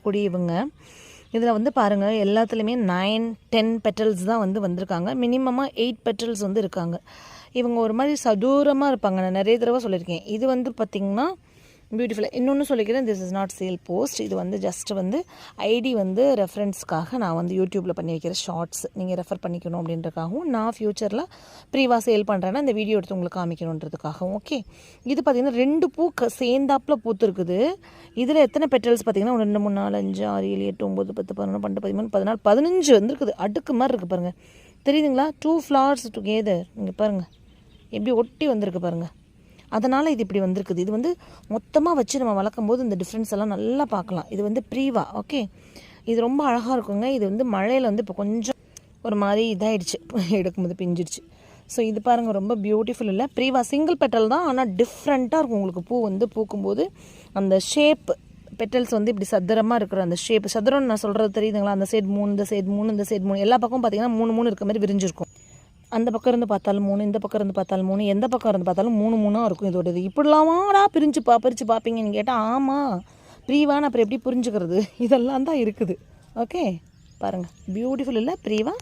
இருக்கக்கூடியவங்க. இதில் வந்து பாருங்கள், எல்லாத்துலேயுமே 9-10 பெட்டல்ஸ் தான் வந்து வந்திருக்காங்க. மினிமமாக 8 பெட்டல்ஸ் வந்து இருக்காங்க. இவங்க ஒரு மாதிரி சதூரமாக இருப்பாங்க. நான் நிறைய தடவை சொல்லியிருக்கேன். இது வந்து பார்த்திங்கன்னா பியூட்டிஃபுல்லாக. இன்னொன்று சொல்லிக்கிறேன், this is not sale post. இது வந்து ஜஸ்ட் வந்து ஐடி வந்து ரெஃபரன்ஸ்க்காக நான் வந்து யூடியூப்பில் பண்ணி வைக்கிற ஷார்ட்ஸ் நீங்கள் ரெஃபர் பண்ணிக்கணும் அப்படின்றதுக்காகவும், நான் ஃப்யூச்சரில் ப்ரீவாக சேல் பண்ணுறேன்னா இந்த வீடியோ எடுத்து உங்களுக்கு காமிக்கணுன்றதுக்காகவும். ஓகே, இது பார்த்திங்கன்னா 2 பூ சேர்ந்தாப்பில் பூத்துருக்குது. இதில் எத்தனை பெட்டல்ஸ் பார்த்திங்கன்னா 1 2 3 4 5 6 7 8 9 10 11 12 13 14 15 வந்துருக்குது. அடுக்கு மாதிரி இருக்குது பாருங்கள், தெரியுதுங்களா? 2 ஃப்ளவர்ஸ் டுகெதர். இங்கே பாருங்கள் எப்படி ஒட்டி வந்திருக்கு பாருங்கள். அதனால் இது இப்படி வந்திருக்குது. இது வந்து மொத்தமாக வச்சு நம்ம வளர்க்கும் போது இந்த டிஃப்ரென்ஸ் எல்லாம் நல்லா பார்க்கலாம். இது வந்து ப்ரீவா. ஓகே, இது ரொம்ப அழகாக இருக்குங்க. இது வந்து மழையில் வந்து இப்போ கொஞ்சம் ஒரு மாதிரி இதாகிடுச்சு, எடுக்கும்போது பிஞ்சிடுச்சு. ஸோ இது பாருங்கள், ரொம்ப பியூட்டிஃபுல் இல்லை? ப்ரீவா சிங்கிள் பெட்டல் தான், ஆனால் டிஃப்ரெண்ட்டாக இருக்கும். உங்களுக்கு பூ வந்து பூக்கும்போது அந்த ஷேப் பெட்டல்ஸ் வந்து இப்படி சதுரமாக இருக்கிற அந்த ஷேப், சதுரம்னு நான் சொல்கிறது தெரியுதுங்களா? அந்த சைடு 3, இந்த சைடு 3, இந்த சைடு 3, எல்லா பக்கமும் பார்த்திங்கன்னா 3 3 இருக்க மாதிரி விரிஞ்சிருக்கும். அந்த பக்கம் இருந்து பார்த்தாலும் 3, இந்த பக்கம் இருந்து பார்த்தாலும் 3, எந்த பக்கம் இருந்து பார்த்தாலும் 3 3 இருக்கும். இதோட இது இப்படிலாமாடா பிரித்து பார்ப்பீங்கன்னு கேட்டால், ஆமாம் ப்ரீவான்னு அப்புறம் எப்படி புரிஞ்சுக்கிறது? இதெல்லாம் தான் இருக்குது. ஓகே, பாருங்கள் பியூட்டிஃபுல் இல்லை ப்ரீவா?